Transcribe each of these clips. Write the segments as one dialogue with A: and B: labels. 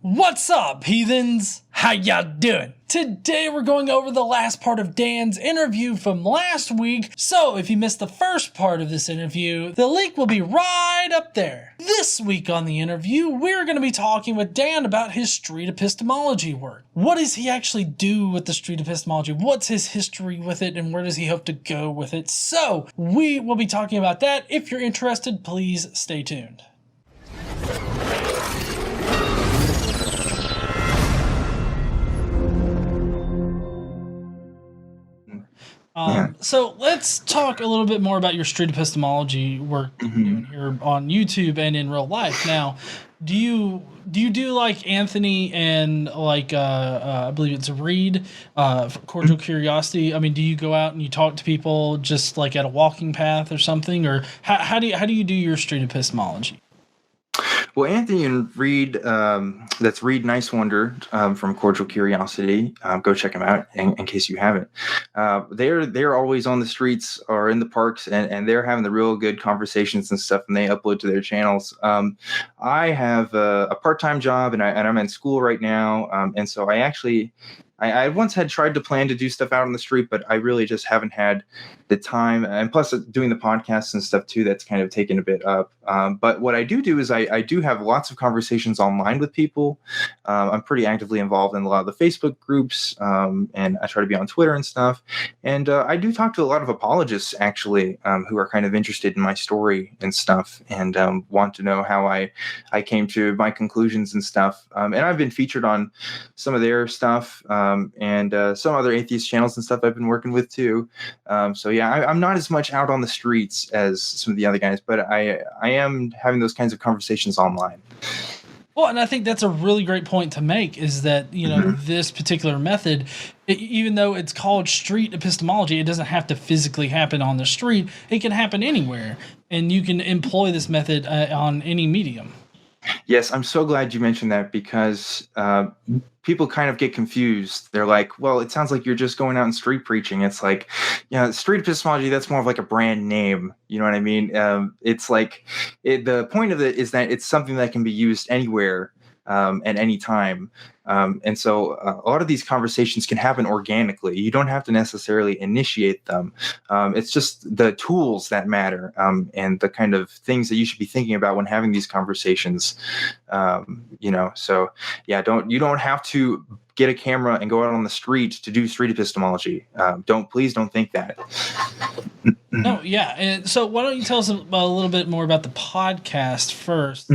A: What's up, heathens? How y'all doing? Today we're going over the last part of Dan's interview from last week, so if you missed the first part of this interview, the link will be right up there. This week on the interview, we're going to be talking with Dan about his street epistemology work. What does he actually do with the street epistemology? What's his history with it, and where does he hope to go with it? So, we will be talking about that. If you're interested, please stay tuned. So let's talk a little bit more about your street epistemology work you're doing here on YouTube and in real life. Now, do you do like Anthony and like I believe it's Reed, Cordial Curiosity? I mean, do you go out and you talk to people just like at a walking path or something, or how do you do your street epistemology?
B: Well, Anthony and Reed, that's Reed Nice Wonder from Cordial Curiosity. Go check them out in case you haven't. They're always on the streets or in the parks, and they're having the real good conversations and stuff, and they upload to their channels. I have a part-time job, and I'm in school right now, and so I once had tried to plan to do stuff out on the street, but I really just haven't had the time. And plus doing the podcasts and stuff too, that's kind of taken a bit up. But what I do is I do have lots of conversations online with people. I'm pretty actively involved in a lot of the Facebook groups, and I try to be on Twitter and stuff. And I do talk to a lot of apologists, actually, who are kind of interested in my story and stuff, and want to know how I came to my conclusions and stuff. And I've been featured on some of their stuff, and some other atheist channels and stuff I've been working with too. So yeah, I'm not as much out on the streets as some of the other guys, but I am having those kinds of conversations online.
A: Well, and I think that's a really great point to make, is that, you know, this particular method, even though it's called street epistemology, it doesn't have to physically happen on the street. It can happen anywhere, and you can employ this method on any medium.
B: Yes, I'm so glad you mentioned that, because people kind of get confused. They're like, well, it sounds like you're just going out and street preaching. It's like, street epistemology, that's more of like a brand name. You know what I mean? It's like the point of it is that it's something that can be used anywhere at any time. And so a lot of these conversations can happen organically. You don't have to necessarily initiate them. It's just the tools that matter, and the kind of things that you should be thinking about when having these conversations. So yeah, you don't have to get a camera and go out on the street to do street epistemology. Please don't think that.
A: No, yeah. And so why don't you tell us a little bit more about the podcast first?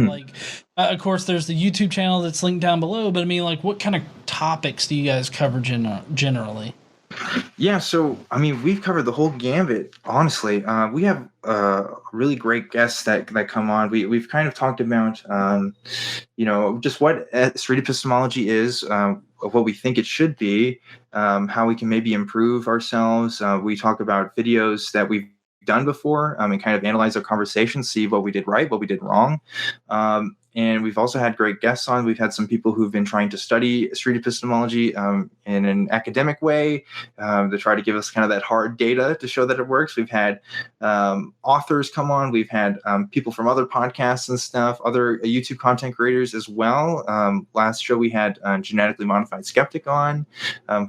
A: Of course, there's the YouTube channel that's linked down below, but I mean, like, what kind of topics do you guys cover generally?
B: Yeah, so, I mean, we've covered the whole gambit, honestly. We have really great guests that come on. We've kind of talked about, just what street epistemology is, what we think it should be, how we can maybe improve ourselves. We talk about videos that we've done before, and kind of analyze our conversations, see what we did right, what we did wrong. And we've also had great guests on. We've had some people who've been trying to study street epistemology in an academic way, to try to give us kind of that hard data to show that it works. We've had authors come on. We've had people from other podcasts and stuff, other YouTube content creators as well. Last show we had Genetically Modified Skeptic on,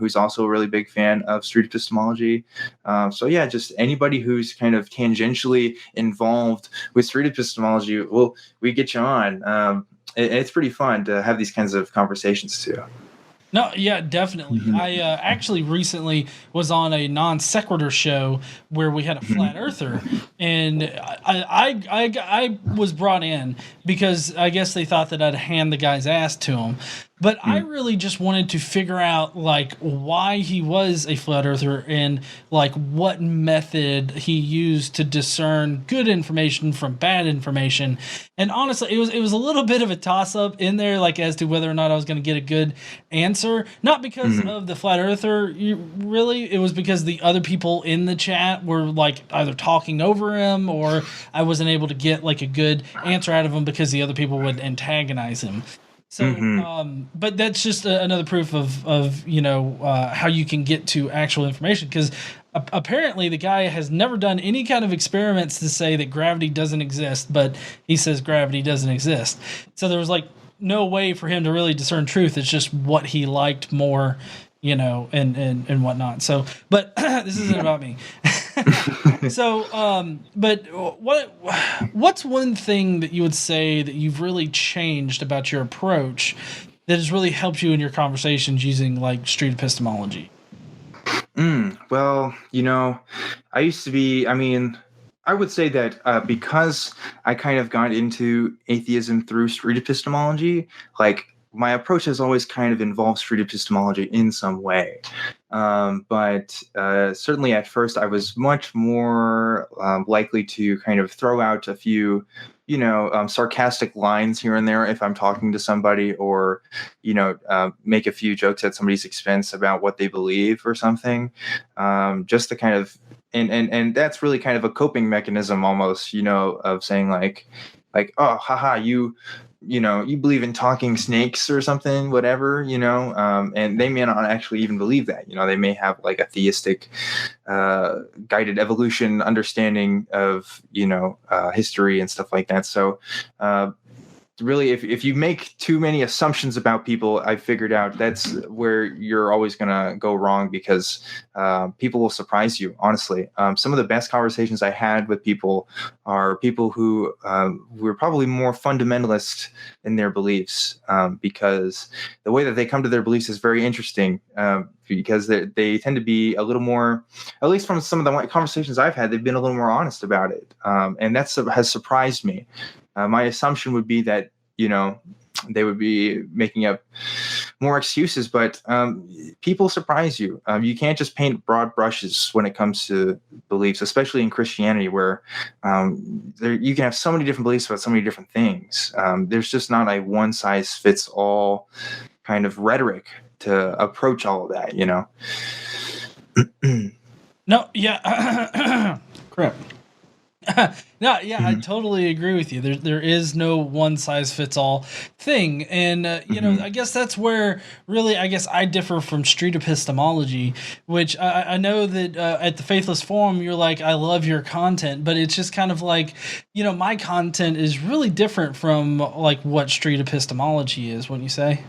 B: who's also a really big fan of street epistemology. So yeah, just anybody who's kind of tangentially involved with street epistemology, we get you on. It's pretty fun to have these kinds of conversations too.
A: No, yeah, definitely. I actually recently was on a non sequitur show where we had a flat earther, and I was brought in because I guess they thought that I'd hand the guy's ass to him. But I really just wanted to figure out, like, why he was a flat earther and, like, what method he used to discern good information from bad information. And honestly, it was a little bit of a toss-up in there, like, as to whether or not I was going to get a good answer. Not because of the flat earther, really. It was because the other people in the chat were, like, either talking over him, or I wasn't able to get, like, a good answer out of him because the other people would antagonize him. So, but that's just another proof of how you can get to actual information, because apparently the guy has never done any kind of experiments to say that gravity doesn't exist, but he says gravity doesn't exist. So there was like no way for him to really discern truth. It's just what he liked more, and whatnot. So, but this isn't about me. So, but what's one thing that you would say that you've really changed about your approach that has really helped you in your conversations using like street epistemology?
B: Well, I used to be, I would say that because I kind of got into atheism through street epistemology, like my approach has always kind of involved street epistemology in some way. But certainly at first I was much more likely to kind of throw out a few, sarcastic lines here and there if I'm talking to somebody, or, make a few jokes at somebody's expense about what they believe or something, just to kind of, and that's really kind of a coping mechanism almost, of saying like, oh, haha, you believe in talking snakes or something, whatever, and they may not actually even believe that, they may have like a theistic, guided evolution understanding of, history and stuff like that. So, really, if you make too many assumptions about people, I figured out that's where you're always going to go wrong, because people will surprise you, honestly. Some of the best conversations I had with people are people who were probably more fundamentalist in their beliefs, because the way that they come to their beliefs is very interesting, because they tend to be a little more, at least from some of the conversations I've had, they've been a little more honest about it. And that has surprised me. My assumption would be that, they would be making up more excuses, but people surprise you. You can't just paint broad brushes when it comes to beliefs, especially in Christianity, where you can have so many different beliefs about so many different things. There's just not a one size fits all kind of rhetoric to approach all of that,
A: No, yeah. Crap. No, yeah, I totally agree with you. There is no one size fits all thing, and I guess that's where really I differ from street epistemology, which I know that at the Faithless Forum you're like, I love your content, but it's just kind of like, my content is really different from like what street epistemology is. Wouldn't you say?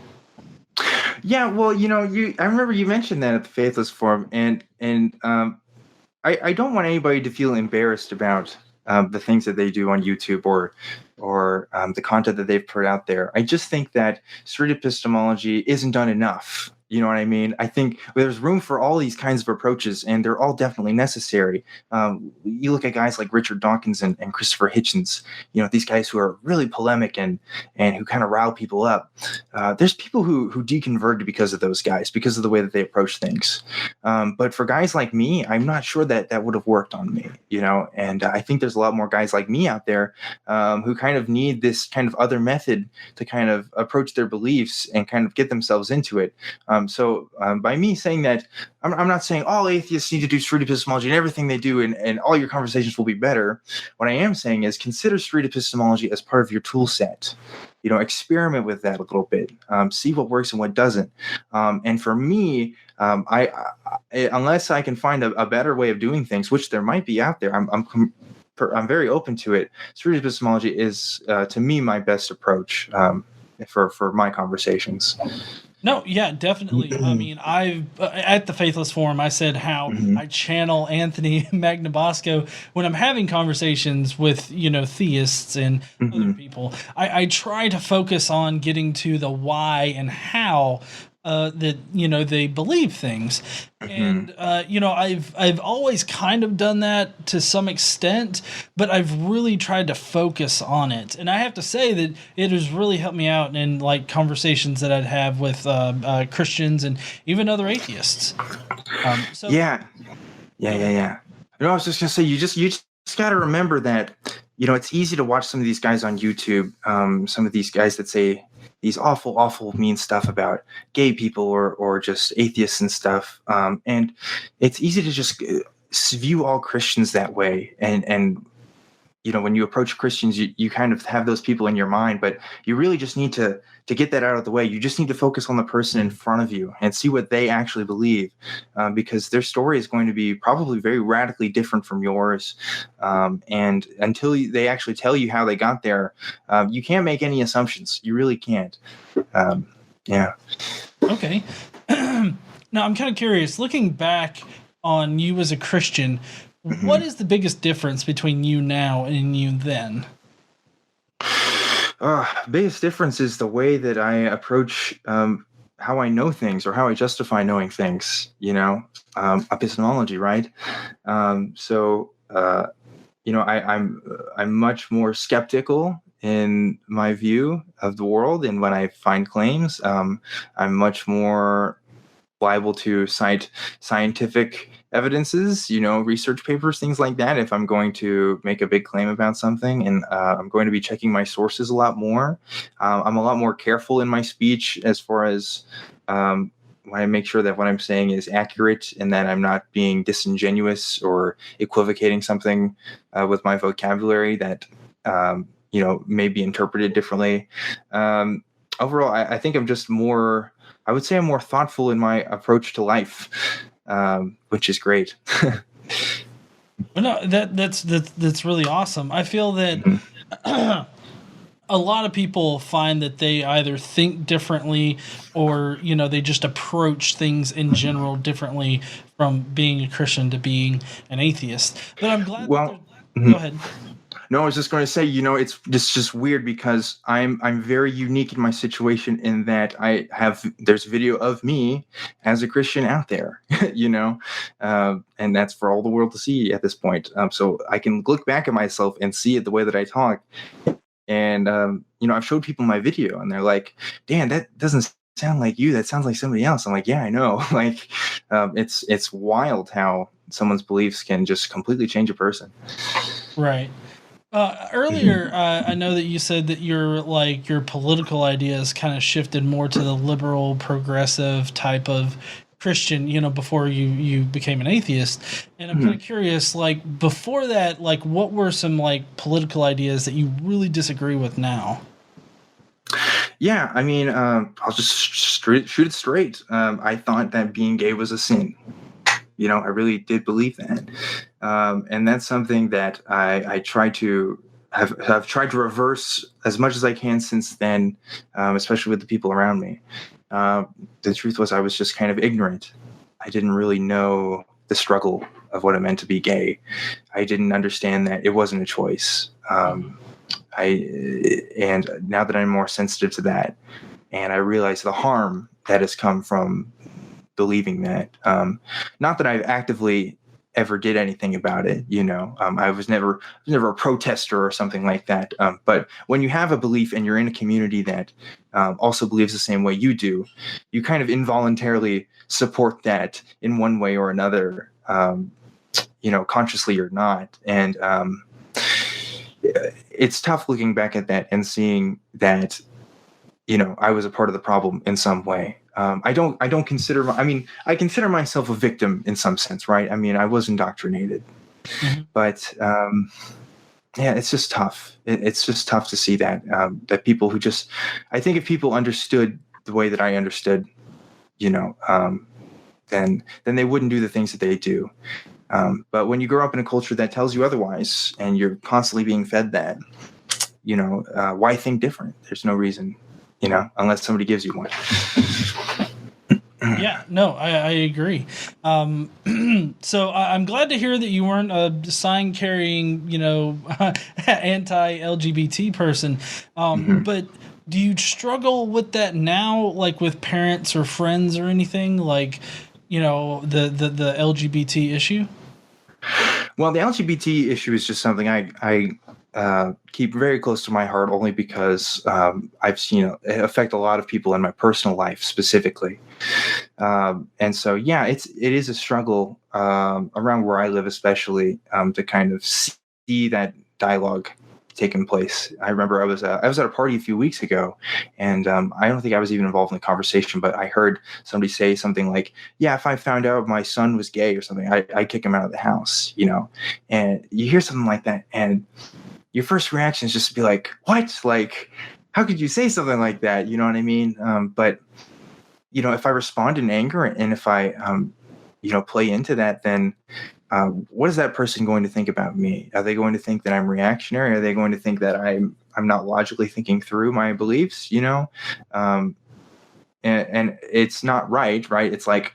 B: Yeah, well, I remember you mentioned that at the Faithless Forum, and I don't want anybody to feel embarrassed about the things that they do on YouTube or the content that they've put out there. I just think that street epistemology isn't done enough. You know what I mean? I think there's room for all these kinds of approaches, and they're all definitely necessary. You look at guys like Richard Dawkins and Christopher Hitchens, these guys who are really polemic and who kind of rile people up. There's people who deconverted because of those guys, because of the way that they approach things. But for guys like me, I'm not sure that would have worked on me, and I think there's a lot more guys like me out there who kind of need this kind of other method to kind of approach their beliefs and kind of get themselves into it. So by me saying that, I'm not saying all atheists need to do street epistemology and everything they do and all your conversations will be better. What I am saying is consider street epistemology as part of your tool set. Experiment with that a little bit, see what works and what doesn't. And for me, I unless I can find a better way of doing things, which there might be out there, I'm very open to it. Street epistemology is, to me, my best approach for my conversations.
A: No, yeah, definitely. I mean, I've at the Faithless Forum, I said how I channel Anthony Magnabosco when I'm having conversations with, theists and other people. I try to focus on getting to the why and how that they believe things, and I've always kind of done that to some extent, but I've really tried to focus on it, and I have to say that it has really helped me out in like conversations that I'd have with Christians and even other atheists.
B: Yeah. I was just gonna say, you just got to remember that it's easy to watch some of these guys on YouTube, some of these guys that say these awful mean stuff about gay people or just atheists and stuff. And it's easy to just view all Christians that way and when you approach Christians, you kind of have those people in your mind, but you really just need to get that out of the way. You just need to focus on the person in front of you and see what they actually believe, because their story is going to be probably very radically different from yours. And until they actually tell you how they got there, you can't make any assumptions. You really can't. Yeah.
A: Okay. Now, I'm kind of curious, looking back on you as a Christian, what is the biggest difference between you now and you then?
B: Biggest difference is the way that I approach how I know things, or how I justify knowing things. Epistemology, right? I'm much more skeptical in my view of the world, and when I find claims, I'm much more liable to cite scientific evidences, research papers, things like that, if I'm going to make a big claim about something. And I'm going to be checking my sources a lot more. I'm a lot more careful in my speech, as far as when I make sure that what I'm saying is accurate, and that I'm not being disingenuous or equivocating something with my vocabulary that may be interpreted differently. Overall, I think I'm just more, I would say I'm more thoughtful in my approach to life, which is great.
A: No, that's really awesome. I feel that a lot of people find that they either think differently, or they just approach things in general differently, from being a Christian to being an atheist. But I'm glad. Go ahead.
B: No, I was just going to say, it's just weird, because I'm very unique in my situation, in that there's video of me as a Christian out there, and that's for all the world to see at this point. So I can look back at myself and see it the way that I talk. And, I've showed people my video, and they're like, Dan, that doesn't sound like you. That sounds like somebody else. I'm like, yeah, I know. Like, it's wild how someone's beliefs can just completely change a person.
A: Right. Earlier, I know that you said that your political ideas kind of shifted more to the liberal, progressive type of Christian, before you became an atheist. And I'm kind of curious, before that, what were some political ideas that you really disagree with now?
B: Yeah, I mean, I'll just shoot it straight. I thought that being gay was a sin. I really did believe that. And that's something that I try to have tried to reverse as much as I can since then, especially with the people around me. The truth was, I was just kind of ignorant. I didn't really know the struggle of what it meant to be gay. I didn't understand that it wasn't a choice. And now that I'm more sensitive to that, and I realize the harm that has come from believing that, not that I've actively ever did anything about it, I was never a protester or something like that. But when you have a belief and you're in a community that also believes the same way you do, you kind of involuntarily support that in one way or another, consciously or not. And it's tough looking back at that and seeing that, I was a part of the problem in some way. I consider myself a victim in some sense, right? I mean, I was indoctrinated, but it's just tough. It's just tough to see that people who I think if people understood the way that I understood, then they wouldn't do the things that they do. But when you grow up in a culture that tells you otherwise, and you're constantly being fed that, why think different? There's no reason, unless somebody gives you one.
A: Yeah, no, I agree. So I'm glad to hear that you weren't a sign-carrying, anti-LGBT person. But do you struggle with that now, with parents or friends or anything, the LGBT issue?
B: Well, the LGBT issue is just something I keep very close to my heart, only because I've seen it affect a lot of people in my personal life specifically. And so, yeah, it is a struggle around where I live, especially to kind of see that dialogue taken place. I remember I was at a party a few weeks ago, and I don't think I was even involved in the conversation, but I heard somebody say something like, "Yeah, if I found out my son was gay or something, I'd kick him out of the house," And you hear something like that, and your first reaction is just to be like, "What? Like, how could you say something like that?" You know what I mean? But if I respond in anger and if I play into that, then what is that person going to think about me? Are they going to think that I'm reactionary? Are they going to think that I'm not logically thinking through my beliefs? And it's not right? It's like,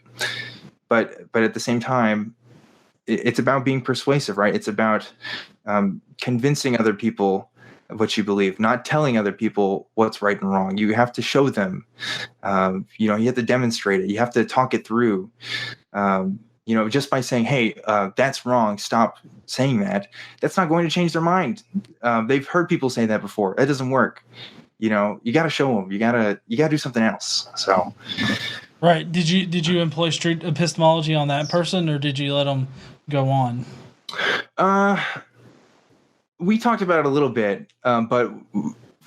B: but at the same time, it's about being persuasive, right? It's about convincing other people of what you believe, not telling other people what's right and wrong. You have to show them. You have to demonstrate it. You have to talk it through. Just by saying, "Hey, that's wrong. Stop saying that." That's not going to change their mind. They've heard people say that before. That doesn't work. You got to show them. You got to do something else. So,
A: right. Did you employ street epistemology on that person, or did you let them go on?
B: We talked about it a little bit, but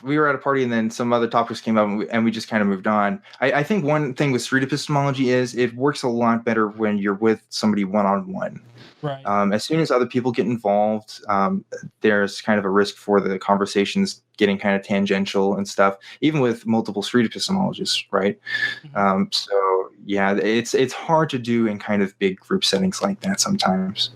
B: we were at a party and then some other topics came up and we just kind of moved on. I think one thing with street epistemology is it works a lot better when you're with somebody one-on-one.
A: Right.
B: As soon as other people get involved, there's kind of a risk for the conversations getting kind of tangential and stuff, even with multiple street epistemologists, right?
A: Mm-hmm.
B: So yeah, it's hard to do in kind of big group settings like that sometimes.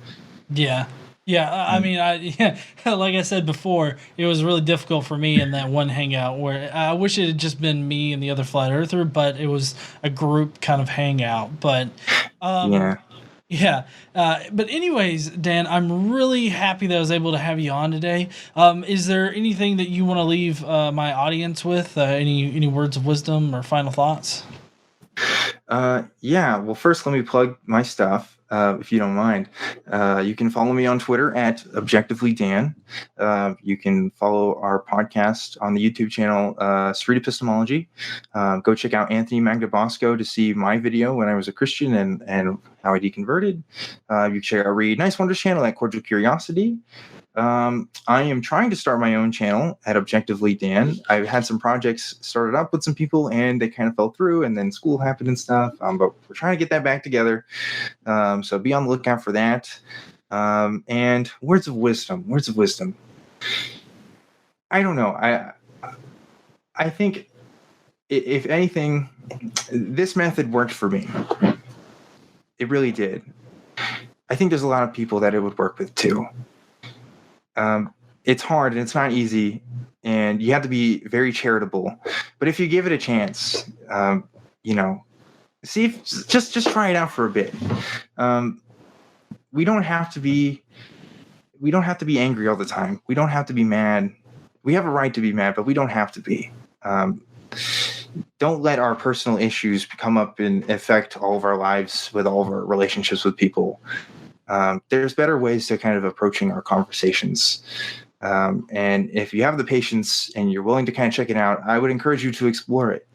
A: Yeah. Yeah, I mean, like I said before, it was really difficult for me in that one hangout where I wish it had just been me and the other flat earther, but it was a group kind of hangout. But but anyways, Dan, I'm really happy that I was able to have you on today. Is there anything that you want to leave my audience with? Any words of wisdom or final thoughts?
B: Well, first let me plug my stuff. If you don't mind, you can follow me on Twitter at ObjectivelyDan. You can follow our podcast on the YouTube channel, Street Epistemology. Go check out Anthony Magnabosco to see my video when I was a Christian and how I deconverted. You can check out Read Nice Wonders channel at Cordial Curiosity. I am trying to start my own channel at ObjectivelyDan. I've had some projects started up with some people and they kind of fell through and then school happened and stuff. But we're trying to get that back together. So be on the lookout for that. And words of wisdom. I don't know. I think if anything, this method worked for me. It really did. I think there's a lot of people that it would work with too. It's hard and it's not easy, and you have to be very charitable. But if you give it a chance, see if just try it out for a bit. We don't have to be angry all the time. We don't have to be mad. We have a right to be mad, but we don't have to be. Don't let our personal issues come up and affect all of our lives with all of our relationships with people. There's better ways to kind of approaching our conversations. And if you have the patience and you're willing to kind of check it out, I would encourage you to explore it.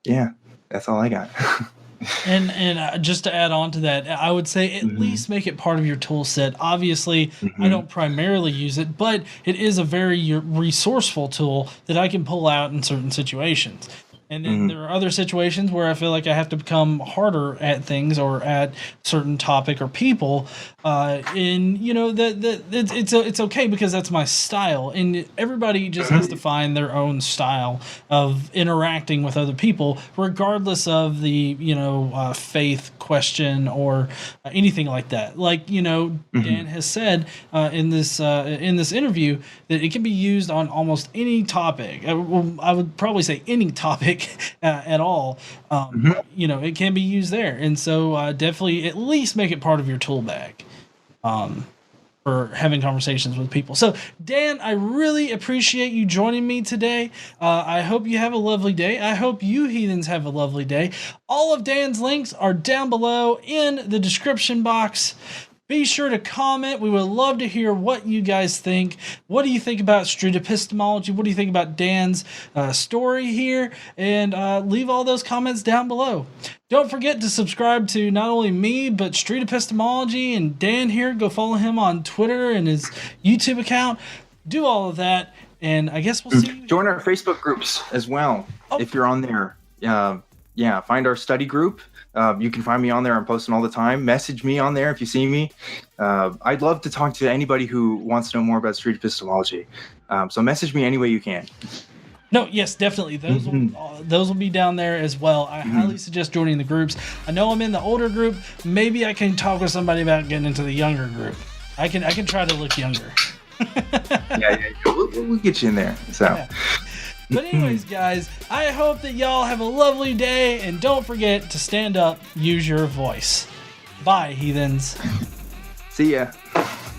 B: That's all I got.
A: And just to add on to that, I would say at least make it part of your tool set. Obviously, I don't primarily use it, but it is a very resourceful tool that I can pull out in certain situations. And then there are other situations where I feel like I have to become harder at things or at certain topic or people. And it's okay because that's my style. And everybody just has to find their own style of interacting with other people, regardless of the faith question or anything like that. Like Dan has said in this interview that it can be used on almost any topic. I would probably say any topic at all. It can be used there, and so definitely at least make it part of your tool bag for having conversations with people. So Dan, I really appreciate you joining me today. I hope you have a lovely day. I hope you heathens have a lovely day. All of Dan's links are down below in the description box. Be sure to comment. We would love to hear what you guys think. What do you think about Street Epistemology? What do you think about Dan's story here? And leave all those comments down below. Don't forget to subscribe to not only me, but Street Epistemology and Dan here. Go follow him on Twitter and his YouTube account. Do all of that. And I guess we'll see you.
B: Join our Facebook groups as well, if you're on there. Find our study group. You can find me on there. I'm posting all the time. Message me on there if you see me. I'd love to talk to anybody who wants to know more about street epistemology. So message me any way you can.
A: No, yes, definitely. Those will be down there as well. I highly suggest joining the groups. I know I'm in the older group. Maybe I can talk with somebody about getting into the younger group. I can try to look younger.
B: We'll get you in there. So.
A: Yeah. But anyways, guys, I hope that y'all have a lovely day, and don't forget to stand up, use your voice. Bye, heathens.
B: See ya.